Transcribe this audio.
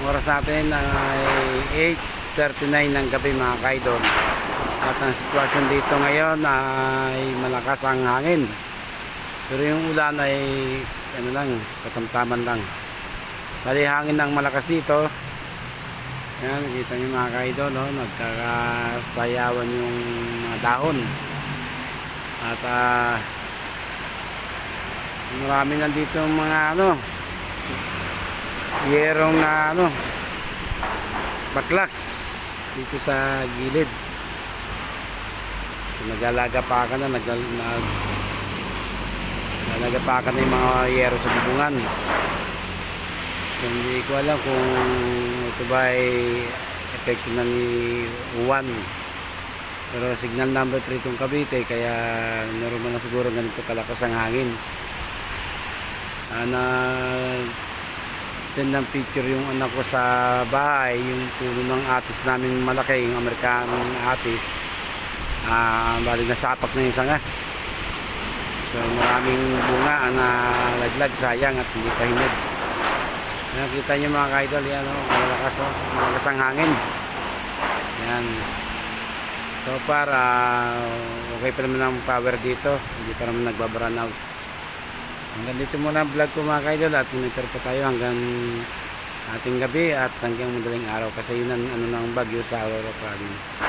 oras natin ay 8:39 ng gabi mga kaidol. At ang sitwasyon dito ngayon ay malakas ang hangin. Pero yung ulan ay ano lang, katamtaman lang. Bali hangin ng malakas dito. Yan, kita nyo mga kaidol, no? Nagkakasayawan yung mga dahon. At marami nandito mga yerong na baklas dito sa gilid. So, nagalagapakan na nagalagapakan na yung mga yero sa bubungan. So, hindi ko alam kung ito ba ay epekto na ni Juan, pero signal number 3 itong Cavite, kaya normal na siguro ganito kalakas ang hangin. Send ng picture yung anak ko sa bahay, yung puno ng atis namin malaki, yung Amerikanong atis. Bali nasapak na yung sanga. So maraming bunga na laglag, sayang at hindi pa hinid. Nakita nyo mga kaidol, yan malakas ang hangin. Yan. So far okay pa naman ang power dito, hindi pa naman nagbabran out. Hanggang dito muna ang vlog ko mga kaidol, at monitor pa tayo hanggang ating gabi at hanggang madaling araw, kasi yun ang ng bagyo sa Aurora Province.